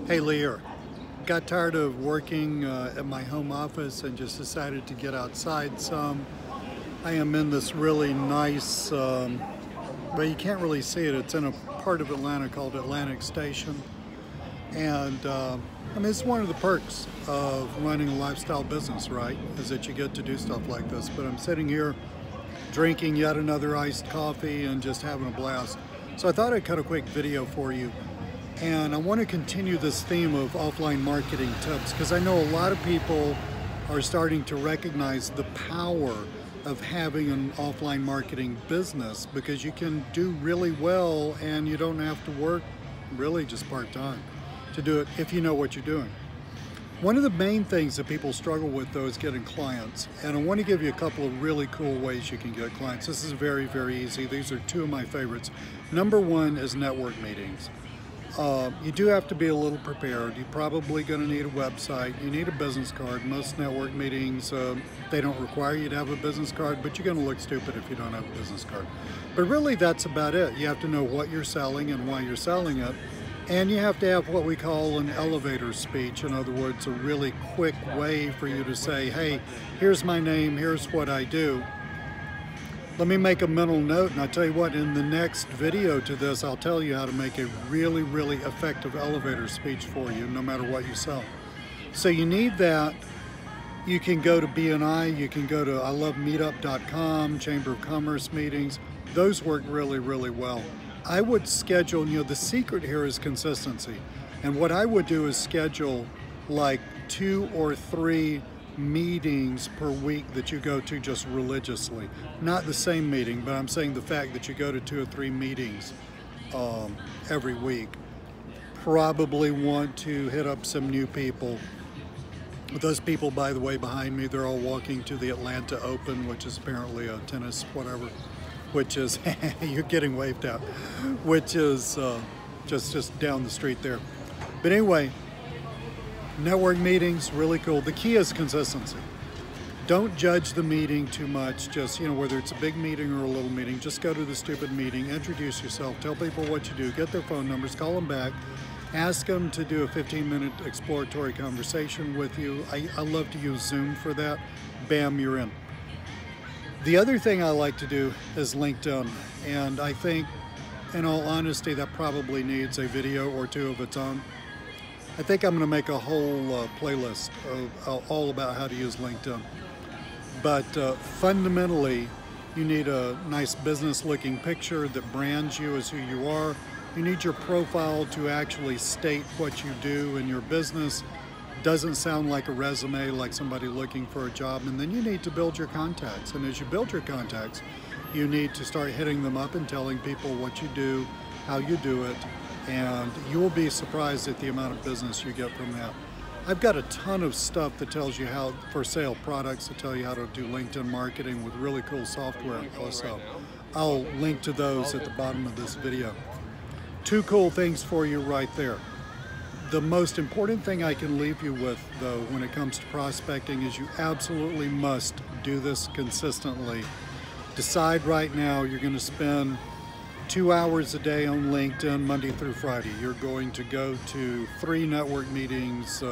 Hey Lear, got tired of working at my home office and just decided to get outside some. I am in this really nice, well, you can't really see it. It's in a part of Atlanta called Atlantic Station. And I mean, it's one of the perks of running a lifestyle business, right? Is that you get to do stuff like this. But I'm sitting here drinking yet another iced coffee and just having a blast. So I thought I'd cut a quick video for you. And I want to continue this theme of offline marketing tips because I know a lot of people are starting to recognize the power of having an offline marketing business because you can do really well and you don't have to work really just part-time to do it if you know what you're doing. One of the main things that people struggle with though is getting clients, and I want to give you a couple of really cool ways you can get clients. This is very, very easy. These are two of my favorites. Number one is network meetings. You do have to be a little prepared. You're probably going to need a website. You need a business card. Most network meetings, they don't require you to have a business card, but you're going to look stupid if you don't have a business card. But really, that's about it. You have to know what you're selling and why you're selling it. And you have to have what we call an elevator speech. In other words, a really quick way for you to say, hey, here's my name, here's what I do. Let me make a mental note, and I'll tell you what, in the next video to this, I'll tell you how to make a really, really effective elevator speech for you, no matter what you sell. So you need that. You can go to BNI, you can go to ilovemeetup.com, Chamber of Commerce meetings. Those work really, really well. I would schedule, the secret here is consistency. And what I would do is schedule like 2 or 3 meetings per week that you go to just religiously. Not the same meeting, but I'm saying the fact that you go to 2 or 3 meetings every week. Probably want to hit up some new people. Those people, by the way, behind me, they're all walking to the Atlanta Open, which is apparently a tennis whatever, which is, you're getting waved at, which is just down the street there. But anyway, network meetings, really cool. The key is consistency. Don't judge the meeting too much. Just, whether it's a big meeting or a little meeting, just go to the stupid meeting, introduce yourself, tell people what you do, get their phone numbers, call them back, ask them to do a 15-minute exploratory conversation with you. I love to use Zoom for that. Bam, you're in. The other thing I like to do is LinkedIn, and I think, in all honesty, that probably needs a video or 2 of its own. I think I'm going to make a whole playlist of all about how to use LinkedIn. But fundamentally, you need a nice business-looking picture that brands you as who you are. You need your profile to actually state what you do in your business. Doesn't sound like a resume, like somebody looking for a job. And then you need to build your contacts. And as you build your contacts, you need to start hitting them up and telling people what you do, how you do it, and you will be surprised at the amount of business you get from that. I've got a ton of stuff that tells you how, for sale products that tell you how to do LinkedIn marketing with really cool software also. I'll link to those at the bottom of this video. 2 cool things for you right there. The most important thing I can leave you with, though, when it comes to prospecting is you absolutely must do this consistently. Decide right now you're going to spend 2 hours a day on LinkedIn, Monday through Friday. You're going to go to 3 network meetings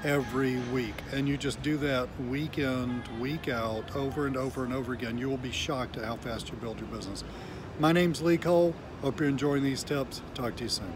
every week. And you just do that week in, week out, over and over and over again. You will be shocked at how fast you build your business. My name's Lee Cole. Hope you're enjoying these tips. Talk to you soon.